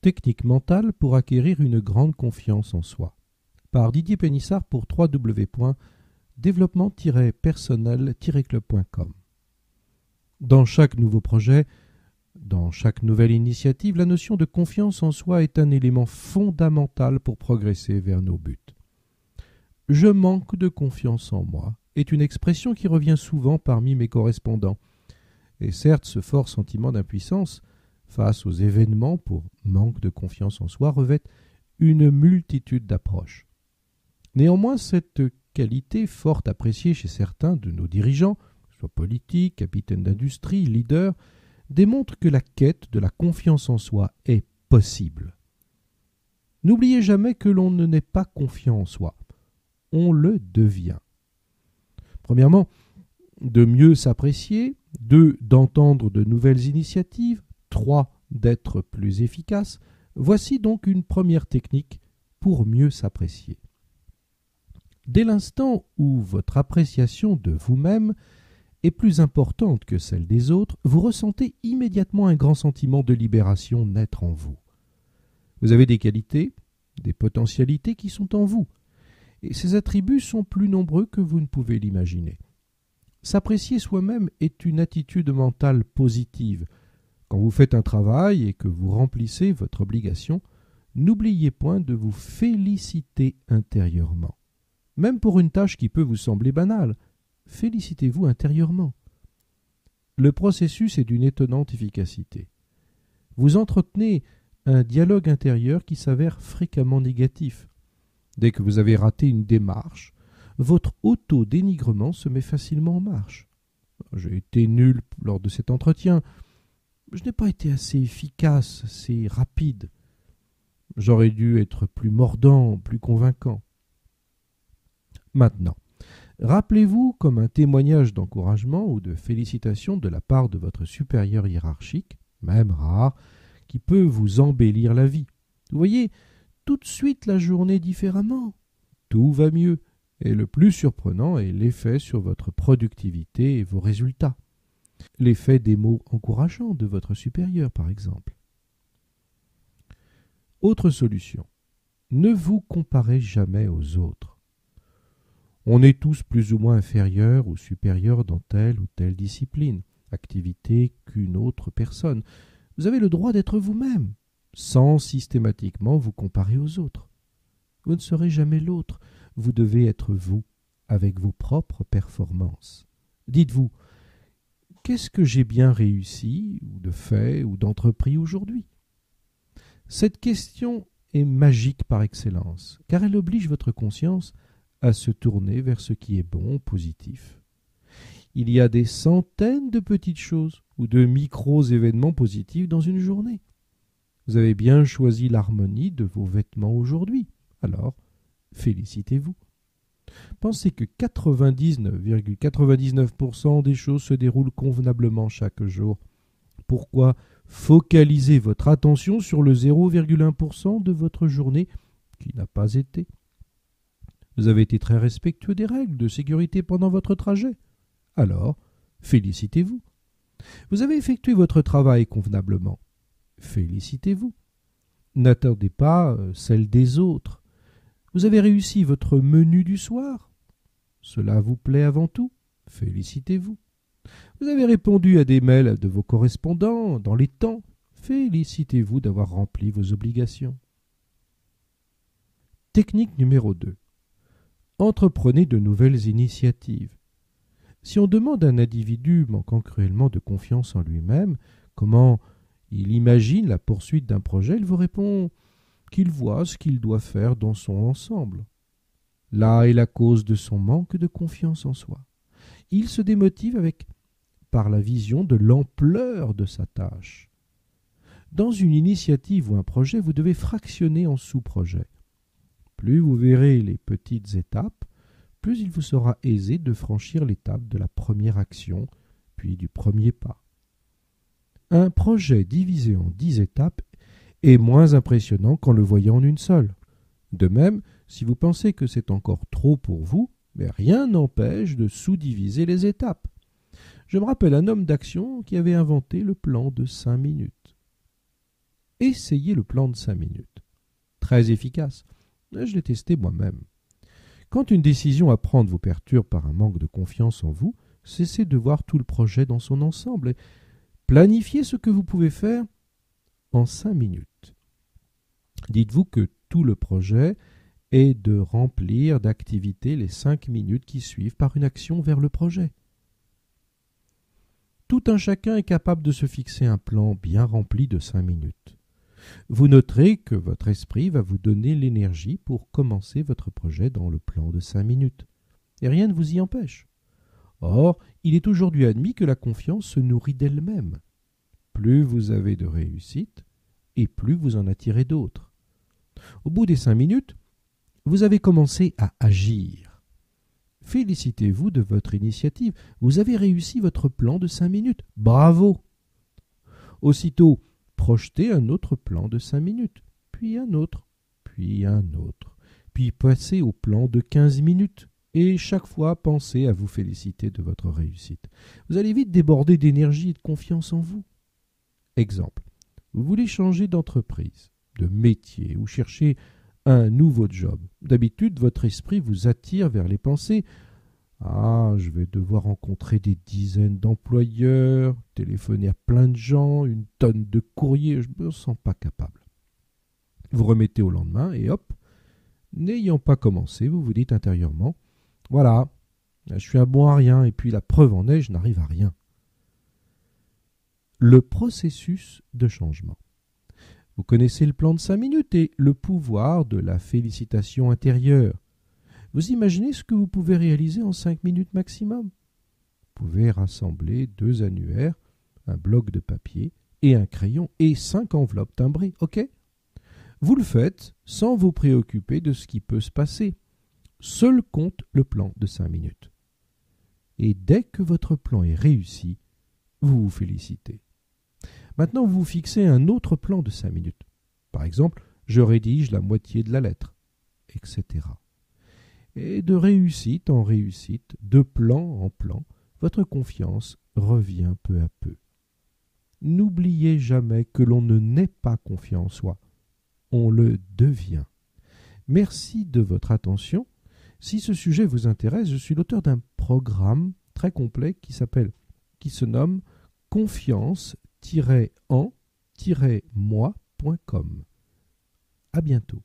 Technique mentale pour acquérir une grande confiance en soi. Par Didier Pénissard pour www.développement-personnel-club.com. Dans chaque nouveau projet, dans chaque nouvelle initiative, la notion de confiance en soi est un élément fondamental pour progresser vers nos buts. Je manque de confiance en moi est une expression qui revient souvent parmi mes correspondants. Et certes, ce fort sentiment d'impuissance face aux événements pour manque de confiance en soi revêt une multitude d'approches. Néanmoins, cette qualité fort appréciée chez certains de nos dirigeants, soit politiques, capitaines d'industrie, leaders, démontre que la quête de la confiance en soi est possible. N'oubliez jamais que l'on ne n'est pas confiant en soi, on le devient. Premièrement, de mieux s'apprécier, 2. D'entendre de nouvelles initiatives, 3. D'être plus efficace. Voici donc une première technique pour mieux s'apprécier. Dès l'instant où votre appréciation de vous-même est plus importante que celle des autres, vous ressentez immédiatement un grand sentiment de libération naître en vous. Vous avez des qualités, des potentialités qui sont en vous, et ces attributs sont plus nombreux que vous ne pouvez l'imaginer. S'apprécier soi-même est une attitude mentale positive. Quand vous faites un travail et que vous remplissez votre obligation, n'oubliez point de vous féliciter intérieurement. Même pour une tâche qui peut vous sembler banale, félicitez-vous intérieurement. Le processus est d'une étonnante efficacité. Vous entretenez un dialogue intérieur qui s'avère fréquemment négatif. Dès que vous avez raté une démarche, votre auto-dénigrement se met facilement en marche. J'ai été nul lors de cet entretien. Je n'ai pas été assez efficace, assez rapide. J'aurais dû être plus mordant, plus convaincant. Maintenant, rappelez-vous comme un témoignage d'encouragement ou de félicitations de la part de votre supérieur hiérarchique, même rare, qui peut vous embellir la vie. Vous voyez tout de suite la journée différemment. Tout va mieux. Et le plus surprenant est l'effet sur votre productivité et vos résultats. L'effet des mots encourageants de votre supérieur, par exemple. Autre solution. Ne vous comparez jamais aux autres. On est tous plus ou moins inférieurs ou supérieurs dans telle ou telle discipline, activité qu'une autre personne. Vous avez le droit d'être vous-même, sans systématiquement vous comparer aux autres. Vous ne serez jamais l'autre. Vous devez être vous, avec vos propres performances. Dites-vous, qu'est-ce que j'ai bien réussi, ou de fait, ou d'entrepris aujourd'hui? Cette question est magique par excellence, car elle oblige votre conscience à se tourner vers ce qui est bon, positif. Il y a des centaines de petites choses, ou de micro-événements positifs dans une journée. Vous avez bien choisi l'harmonie de vos vêtements aujourd'hui, alors félicitez-vous. Pensez que 99,99% des choses se déroulent convenablement chaque jour. Pourquoi focaliser votre attention sur le 0,1% de votre journée qui n'a pas été? Vous avez été très respectueux des règles de sécurité pendant votre trajet. Alors, félicitez-vous. Vous avez effectué votre travail convenablement. Félicitez-vous. N'attendez pas celle des autres. Vous avez réussi votre menu du soir. Cela vous plaît avant tout. Félicitez-vous. Vous avez répondu à des mails de vos correspondants dans les temps. Félicitez-vous d'avoir rempli vos obligations. Technique numéro 2. Entreprenez de nouvelles initiatives. Si on demande à un individu manquant cruellement de confiance en lui-même comment il imagine la poursuite d'un projet, il vous répond qu'il voit ce qu'il doit faire dans son ensemble. Là est la cause de son manque de confiance en soi. Il se démotive par la vision de l'ampleur de sa tâche. Dans une initiative ou un projet, vous devez fractionner en sous-projets. Plus vous verrez les petites étapes, plus il vous sera aisé de franchir l'étape de la première action, puis du premier pas. Un projet divisé en 10 étapes est moins impressionnant qu'en le voyant en une seule. De même, si vous pensez que c'est encore trop pour vous, mais rien n'empêche de sous-diviser les étapes. Je me rappelle un homme d'action qui avait inventé le plan de 5 minutes. Essayez le plan de 5 minutes. Très efficace. Je l'ai testé moi-même. Quand une décision à prendre vous perturbe par un manque de confiance en vous, cessez de voir tout le projet dans son ensemble et planifiez ce que vous pouvez faire en 5 minutes. Dites-vous que tout le projet est de remplir d'activités les 5 minutes qui suivent par une action vers le projet. Tout un chacun est capable de se fixer un plan bien rempli de 5 minutes. Vous noterez que votre esprit va vous donner l'énergie pour commencer votre projet dans le plan de 5 minutes. Et rien ne vous y empêche. Or, il est aujourd'hui admis que la confiance se nourrit d'elle-même. Plus vous avez de réussite, et plus vous en attirez d'autres. Au bout des 5 minutes, vous avez commencé à agir. Félicitez-vous de votre initiative. Vous avez réussi votre plan de 5 minutes. Bravo! Aussitôt, projetez un autre plan de 5 minutes, puis un autre, puis passez au plan de 15 minutes. Et chaque fois, pensez à vous féliciter de votre réussite. Vous allez vite déborder d'énergie et de confiance en vous. Exemple, vous voulez changer d'entreprise, de métier ou chercher un nouveau job. D'habitude, votre esprit vous attire vers les pensées « Ah, je vais devoir rencontrer des dizaines d'employeurs, téléphoner à plein de gens, une tonne de courriers, je ne me sens pas capable. » Vous remettez au lendemain et hop, n'ayant pas commencé, vous vous dites intérieurement « Voilà, je suis un bon à rien et puis la preuve en est, je n'arrive à rien. » Le processus de changement. Vous connaissez le plan de 5 minutes et le pouvoir de la félicitation intérieure. Vous imaginez ce que vous pouvez réaliser en 5 minutes maximum. Vous pouvez rassembler 2 annuaires, un bloc de papier et un crayon et 5 enveloppes timbrées, ok? Vous le faites sans vous préoccuper de ce qui peut se passer. Seul compte le plan de 5 minutes. Et dès que votre plan est réussi, vous vous félicitez. Maintenant, vous vous fixez un autre plan de 5 minutes. Par exemple, je rédige la moitié de la lettre, etc. Et de réussite en réussite, de plan en plan, votre confiance revient peu à peu. N'oubliez jamais que l'on ne naît pas confiant en soi, on le devient. Merci de votre attention. Si ce sujet vous intéresse, je suis l'auteur d'un programme très complet qui se nomme confiance-en-moi.com. À bientôt.